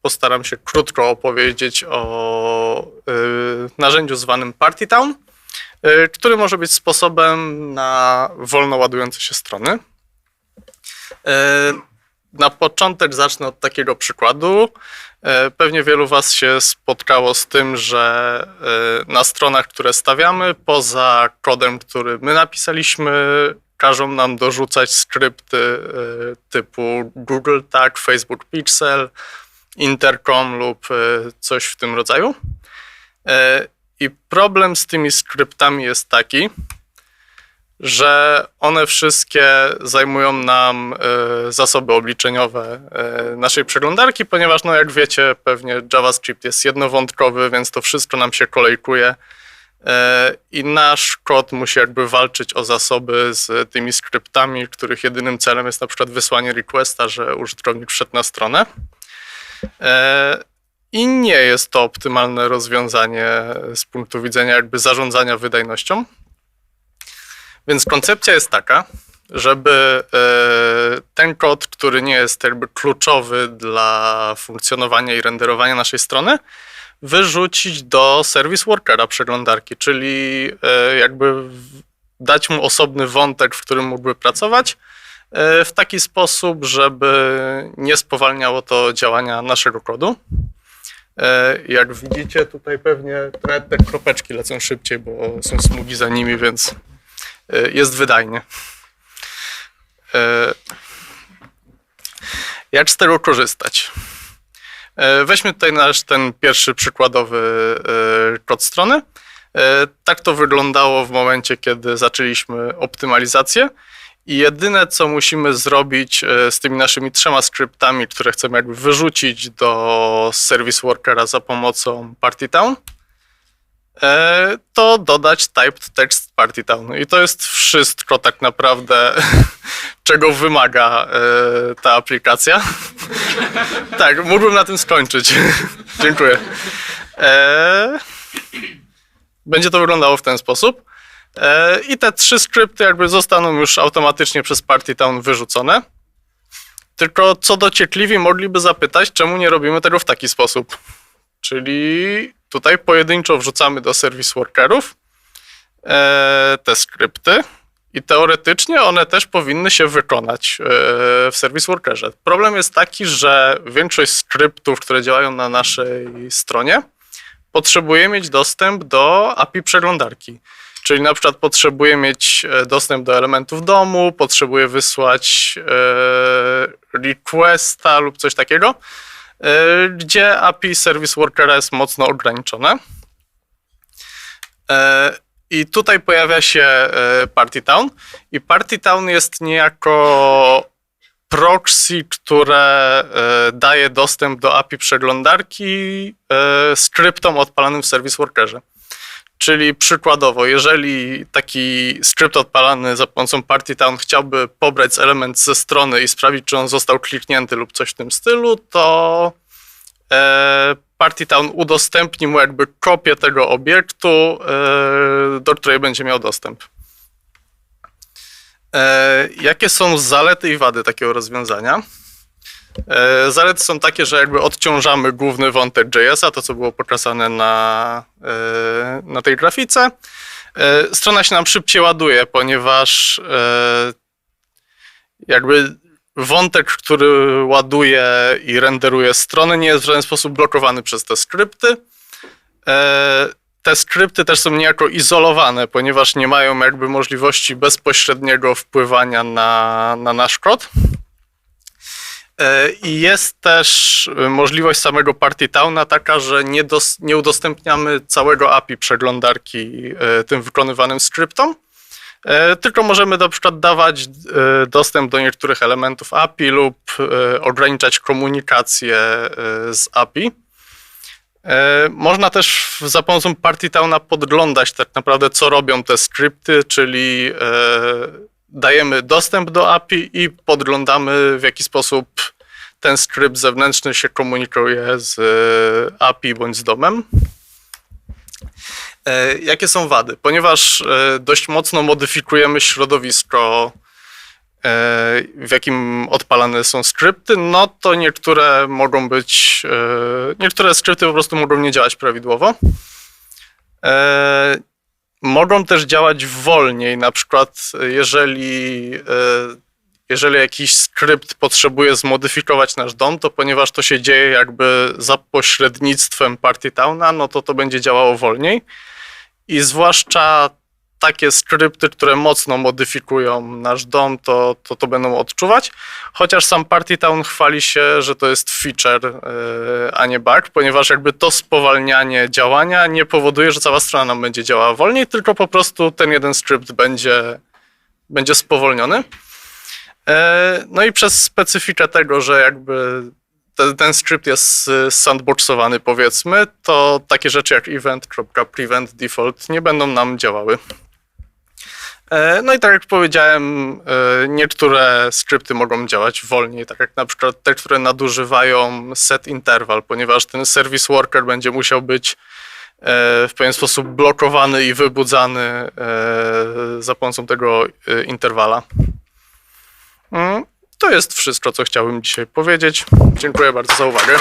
postaram się krótko opowiedzieć o narzędziu zwanym PartyTown, który może być sposobem na wolno ładujące się strony. Na początek zacznę od takiego przykładu. Pewnie wielu Was się spotkało z tym, że na stronach, które stawiamy, poza kodem, który my napisaliśmy, każą nam dorzucać skrypty typu Google Tag, Facebook Pixel, Intercom lub coś w tym rodzaju. I problem z tymi skryptami jest taki, że one wszystkie zajmują nam zasoby obliczeniowe naszej przeglądarki, ponieważ, no jak wiecie, pewnie JavaScript jest jednowątkowy, więc to wszystko nam się kolejkuje i nasz kod musi jakby walczyć o zasoby z tymi skryptami, których jedynym celem jest na przykład wysłanie requesta, że użytkownik wszedł na stronę. I nie jest to optymalne rozwiązanie z punktu widzenia jakby zarządzania wydajnością. Więc koncepcja jest taka, żeby ten kod, który nie jest jakby kluczowy dla funkcjonowania i renderowania naszej strony, wyrzucić do service workera przeglądarki, czyli jakby dać mu osobny wątek, w którym mógłby pracować w taki sposób, żeby nie spowalniało to działania naszego kodu. Jak widzicie, tutaj pewnie te kropeczki lecą szybciej, bo są smugi za nimi, więc jest wydajnie. Jak z tego korzystać? Weźmy tutaj nasz ten pierwszy przykładowy kod strony. Tak to wyglądało w momencie, kiedy zaczęliśmy optymalizację. I jedyne, co musimy zrobić z tymi naszymi 3 skryptami, które chcemy jakby wyrzucić do service workera za pomocą PartyTown, to dodać typed text PartyTown. I to jest wszystko tak naprawdę, czego wymaga ta aplikacja. Tak, mógłbym na tym skończyć. Dziękuję. Będzie to wyglądało w ten sposób. I te 3 skrypty jakby zostaną już automatycznie przez PartyTown wyrzucone. Tylko co dociekliwi mogliby zapytać, czemu nie robimy tego w taki sposób. Czyli tutaj pojedynczo wrzucamy do service workerów te skrypty i teoretycznie one też powinny się wykonać w service workerze. Problem jest taki, że większość skryptów, które działają na naszej stronie, potrzebuje mieć dostęp do API przeglądarki. Czyli na przykład potrzebuje mieć dostęp do elementów domu, potrzebuje wysłać requesta lub coś takiego, gdzie API Service Workera jest mocno ograniczone. I tutaj pojawia się PartyTown. I PartyTown jest niejako proxy, które daje dostęp do API przeglądarki skryptom odpalanym w Service Workerze. Czyli przykładowo, jeżeli taki skrypt odpalany za pomocą PartyTown chciałby pobrać element ze strony i sprawdzić, czy on został kliknięty lub coś w tym stylu, to PartyTown udostępni mu jakby kopię tego obiektu, do której będzie miał dostęp. Jakie są zalety i wady takiego rozwiązania? Zalety są takie, że jakby odciążamy główny wątek JS-a, to co było pokazane na tej grafice. Strona się nam szybciej ładuje, ponieważ jakby wątek, który ładuje i renderuje stronę, nie jest w żaden sposób blokowany przez te skrypty. Te skrypty też są niejako izolowane, ponieważ nie mają jakby możliwości bezpośredniego wpływania na nasz kod. I jest też możliwość samego PartyTowna taka, że nie udostępniamy całego API przeglądarki tym wykonywanym skryptom, tylko możemy na przykład dawać dostęp do niektórych elementów API lub ograniczać komunikację z API. Można też za pomocą PartyTowna podglądać tak naprawdę, co robią te skrypty, czyli dajemy dostęp do API i podglądamy, w jaki sposób ten skrypt zewnętrzny się komunikuje z API bądź z domem. Jakie są wady? Ponieważ dość mocno modyfikujemy środowisko w jakim odpalane są skrypty, no to niektóre mogą być, niektóre skrypty po prostu mogą nie działać prawidłowo. Mogą też działać wolniej, na przykład jeżeli jakiś skrypt potrzebuje zmodyfikować nasz DOM, to ponieważ to się dzieje jakby za pośrednictwem PartyTowna, no to będzie działało wolniej. I zwłaszcza takie skrypty, które mocno modyfikują nasz DOM, to będą odczuwać. Chociaż sam PartyTown chwali się, że to jest feature, a nie bug, ponieważ jakby to spowalnianie działania nie powoduje, że cała strona nam będzie działała wolniej, tylko po prostu ten jeden skrypt będzie spowolniony. No i przez specyfikę tego, że jakby ten skrypt jest sandboxowany, powiedzmy, to takie rzeczy jak event.prevent default nie będą nam działały. No i tak jak powiedziałem, niektóre skrypty mogą działać wolniej, tak jak na przykład te, które nadużywają set interval, ponieważ ten service worker będzie musiał być w pewien sposób blokowany i wybudzany za pomocą tego interwala. To jest wszystko, co chciałbym dzisiaj powiedzieć. Dziękuję bardzo za uwagę.